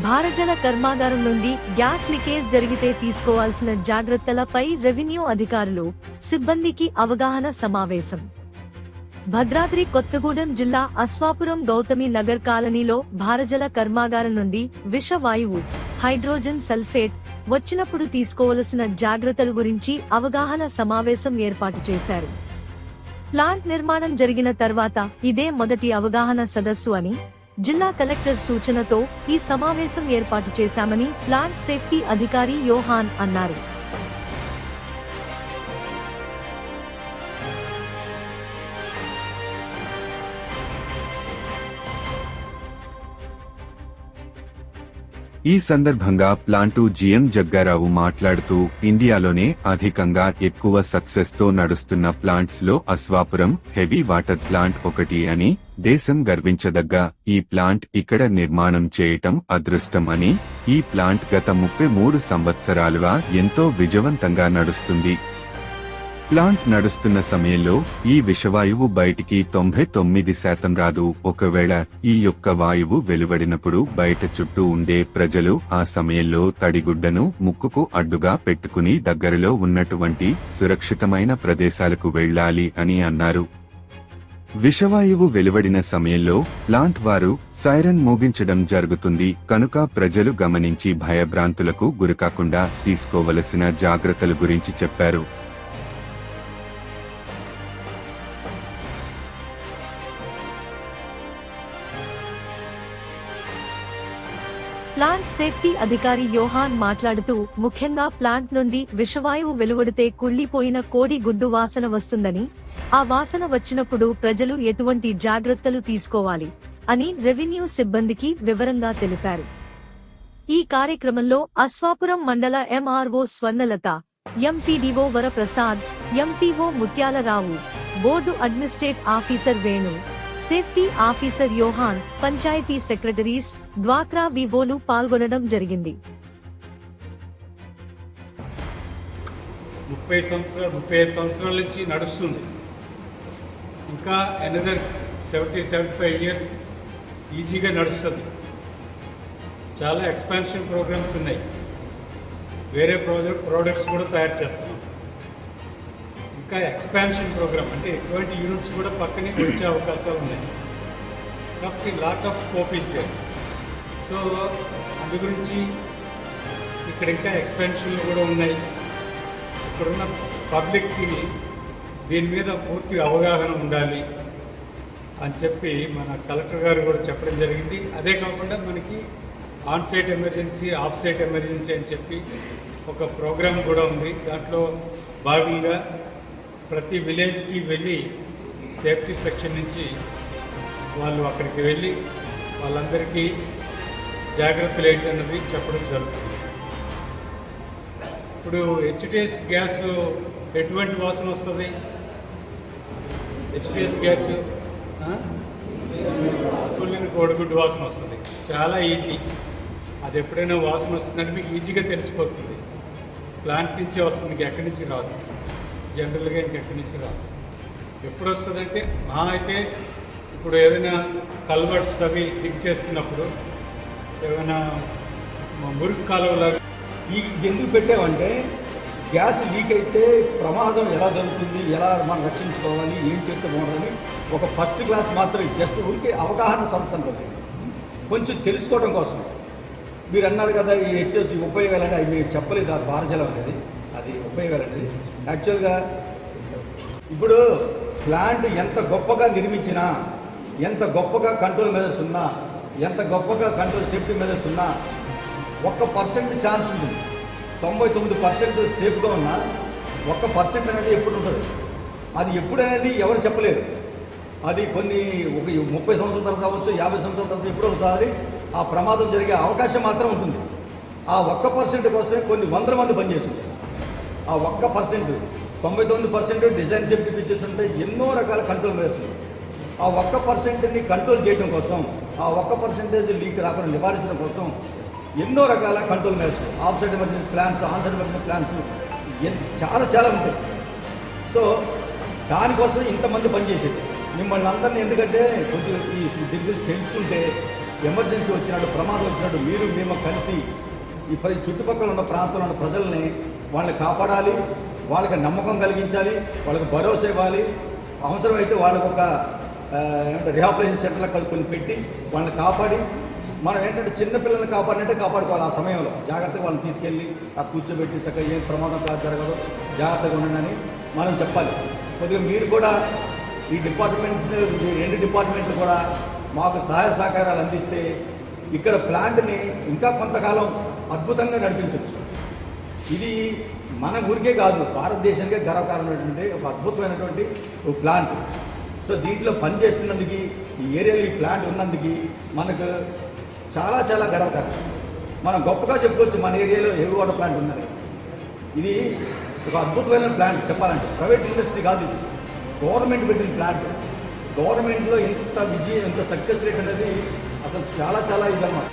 భారజల కర్మాగారం నుండి gas leakage జరిగితే తీసుకోవాల్సిన జాగ్రత్తలపై రెవెన్యూ అధికారులు, సిబ్బందికి అవగాహన సమావేశం. భద్రాద్రి కొత్తగూడెం జిల్లా అశ్వాపురం గౌతమి నగర్ కాలనీలో భారజల కర్మాగారం నుండి విషవాయువు హైడ్రోజన్ సల్ఫేట్ వచ్చినప్పుడు తీసుకోవలసిన జాగ్రత్తల గురించి అవగాహన సమావేశం ఏర్పాటు చేశారు. ప్లాంట్ నిర్మాణం జరిగిన తర్వాత ఇదే మొదటి అవగాహన సదస్సు అని, జిల్లా కలెక్టర్ సూచనతో ఈ సమావేశం ఏర్పాటు చేశామని ప్లాంట్ సేఫ్టీ అధికారి యోహాన్ అన్నారు. ఈ సందర్భంగా ప్లాంటు జీఎం జగ్గారావు మాట్లాడుతూ, ఇండియాలోనే అధికంగా ఎక్కువ సక్సెస్ తో నడుస్తున్న ప్లాంట్స్ లో అశ్వాపురం హెవీ వాటర్ ప్లాంట్ ఒకటి అని, దేశం గర్వించదగ్గ ఈ ప్లాంట్ ఇక్కడ నిర్మాణం చేయటం అదృష్టం అని, ఈ ప్లాంట్ గత 33 సంవత్సరాలుగా ఎంతో విజయవంతంగా నడుస్తుంది. ప్లాంట్ నడుస్తున్న సమయంలో ఈ విషవాయువు బయటికి 99% రాదు. ఒకవేళ ఈ యొక్క వాయువు వెలువడినప్పుడు బయట చుట్టూ ఉండే ప్రజలు ఆ సమయంలో తడిగుడ్డను ముక్కుకు అడ్డుగా పెట్టుకుని దగ్గరలో ఉన్నటువంటి సురక్షితమైన ప్రదేశాలకు వెళ్లాలి అని అన్నారు. విషవాయువు వెలువడిన సమయంలో ప్లాంట్ వారు సైరన్ మోగించడం జరుగుతుంది కనుక ప్రజలు గమనించి భయభ్రాంతులకు గురికాకుండా తీసుకోవలసిన జాగ్రత్తల గురించి చెప్పారు. ప్లాంట్ సేఫ్టీ అధికారి యోహాన్ మాట్లాడుతూ, ముఖ్యంగా ప్లాంట్ నుండి విషవాయువు వెలువడితే కుళ్లిపోయిన కోడి గుడ్డు వాసన వస్తుందని, ఆ వాసన వచ్చినప్పుడు ప్రజలు ఎటువంటి జాగ్రత్తలు తీసుకోవాలి అని రెవెన్యూ సిబ్బందికి వివరంగా తెలిపారు. ఈ కార్యక్రమంలో అశ్వాపురం మండల MRO Swarnalatha, MPDO Varaprasad, MPO Mutyalarao, board administrative officer Venu, safety officer Yohan, panchayat secretaries, డ్వాక్రా వివోలు పాల్గొనడం జరిగింది. 35 సంవత్సరాల నుంచి నడుస్తుంది. ఇంకా అనదర్ 70-75 ఇయర్స్ ఈజీగా నడుస్తుంది. చాలా ఎక్స్పాన్షన్ ప్రోగ్రామ్స్ ఉన్నాయి. వేరే ప్రోడక్ట్స్ కూడా తయారు చేస్తున్నాం. ఇంకా ఎక్స్పాన్షన్ ప్రోగ్రామ్ అంటే ఎటువంటి యూనిట్స్ కూడా పక్కనే వచ్చే అవకాశాలు ఉన్నాయి. కాబట్టి lot of scope is there. So అందు గురించి ఇక్కడ ఇంకా ఎక్స్పాన్షన్లు కూడా ఉన్నాయి. ఇక్కడున్న పబ్లిక్కి దీని మీద పూర్తి అవగాహన ఉండాలి అని చెప్పి మన కలెక్టర్ గారు కూడా చెప్పడం జరిగింది. అదే కాకుండా మనకి on site emergency, off site emergency అని చెప్పి ఒక ప్రోగ్రామ్ కూడా ఉంది. దాంట్లో భాగంగా ప్రతి విలేజ్కి వెళ్ళి సేఫ్టీ సెక్షన్ నుంచి వాళ్ళు అక్కడికి వెళ్ళి వాళ్ళందరికీ జాగ్రత్తలు ఏంటన్నది చెప్పడం జరుగుతుంది. ఇప్పుడు హెచ్టిఎస్ గ్యాస్ ఎటువంటి వాసన వస్తుంది? హెచ్టిఎస్ గ్యాస్ కుళ్ళిన కోడిగుడ్డు వాసన వస్తుంది. చాలా ఈజీ. అది ఎప్పుడైనా వాసన వస్తుందంటే మీకు ఈజీగా తెలిసిపోతుంది. ప్లాంట్ నుంచే వస్తుంది, ఎక్కడి నుంచి రాదు. జనరల్గా ఇంకెక్కడి నుంచి రాదు. ఎప్పుడు వస్తుందంటే అయితే ఇప్పుడు ఏదైనా కల్వర్ట్స్ అవి లిక్ చేస్తున్నప్పుడు, ఏమైనా మురికి కాలువలాగా. ఇది ఎందుకు పెట్టామంటే గ్యాస్ లీక్ అయితే ప్రమాదం ఎలా జరుగుతుంది, ఎలా మనం రక్షించుకోవాలి, ఏం చేస్తే బాగుంటుందని ఒక ఫస్ట్ క్లాస్ మాత్రం జస్ట్ ఊరికే అవగాహన సదస్సు ఉంటుంది. కొంచెం తెలుసుకోవడం కోసం. మీరు అన్నారు కదా ఈ హెచ్ఎస్ ఉపయోగాలని, అవి మీరు చెప్పలేదు. ఆ భారజలం అనేది అది ఉపయోగాలు అనేది యాక్చువల్గా ఇప్పుడు ప్లాంట్ ఎంత గొప్పగా నిర్మించినా, ఎంత గొప్పగా కంట్రోల్ మెజర్స్ ఉన్నా, ఎంత గొప్పగా కంట్రోల్ సేఫ్టీ మెజర్స్ ఉన్నా 1% ఛాన్స్ ఉంటుంది. 99% సేఫ్గా ఉన్నా 1% అనేది ఎప్పుడు ఉంటుంది. అది ఎప్పుడనేది ఎవరు చెప్పలేరు. అది కొన్ని ఒక 30 సంవత్సరాల తర్వాత కావచ్చు, 50 సంవత్సరాల తర్వాత ఎప్పుడో ఒకసారి ఆ ప్రమాదం జరిగే అవకాశం మాత్రం ఉంటుంది. ఆ 1% కోసమే కొన్ని వందల మంది పనిచేస్తుంది. ఆ 1% 99% డిజైన్ సేఫ్టీ ఫీచర్స్ ఉంటాయి, ఎన్నో రకాల కంట్రోల్ మెజర్స్. ఆ 1%ని కంట్రోల్ చేయడం కోసం, ఆ 1% లీక్ రాకుండా నివారించడం కోసం ఎన్నో రకాల control measures, of side emergency plans, on side emergency plans చాలా చాలా ఉంటాయి. సో దానికోసం ఇంతమంది పనిచేసేది. మిమ్మల్ని అందరినీ ఎందుకంటే కొంచెం ఈ దీని గురించి తెలుసుకుంటే ఎమర్జెన్సీ వచ్చినట్టు ప్రమాదం వచ్చినట్టు మీరు మేము కలిసి ఈ చుట్టుపక్కల ఉన్న ప్రాంతంలో ఉన్న ప్రజల్ని వాళ్ళని కాపాడాలి, వాళ్ళకి నమ్మకం కలిగించాలి, వాళ్ళకి భరోసా ఇవ్వాలి. అవసరమైతే వాళ్ళకు ఒక రిహాబిలిటేషన్ సెంటర్లకు కొన్ని పెట్టి వాళ్ళని కాపాడి మనం ఏంటంటే చిన్నపిల్లల్ని కాపాడినట్టే కాపాడుకోవాలి. ఆ సమయంలో జాగ్రత్తగా వాళ్ళని తీసుకెళ్ళి ఆ కూర్చోబెట్టి చక్కగా ఏం ప్రమాదం కాదు జరగదు, జాగ్రత్తగా ఉండండి మనం చెప్పాలి. కొద్దిగా మీరు కూడా ఈ డిపార్ట్మెంట్స్, రెండు డిపార్ట్మెంట్లు కూడా మాకు సహాయ సహకారాలు అందిస్తే ఇక్కడ ప్లాంట్ని ఇంకా కొంతకాలం అద్భుతంగా నడిపించవచ్చు. ఇది మన ఊరికే కాదు, భారతదేశానికే గర్వకారణమైనటువంటి ఒక అద్భుతమైనటువంటి ఒక ప్లాంట్. సో దీంట్లో పనిచేస్తున్నందుకు, ఈ ఏరియాలో ఈ ప్లాంట్ ఉన్నందుకు మనకు చాలా చాలా గర్వకారణం. మనం గొప్పగా చెప్పుకోవచ్చు మన ఏరియాలో హెవీ వాటర్ ప్లాంట్ ఉందని. ఇది ఒక అద్భుతమైన ప్లాంట్ చెప్పాలంటే. ప్రైవేట్ ఇండస్ట్రీ కాదు, ఇది గవర్నమెంట్ పెట్టిన ప్లాంట్. గవర్నమెంట్లో ఇంత విజయం, ఇంత సక్సెస్ రేట్ అనేది అసలు చాలా చాలా ఇదన్నమాట.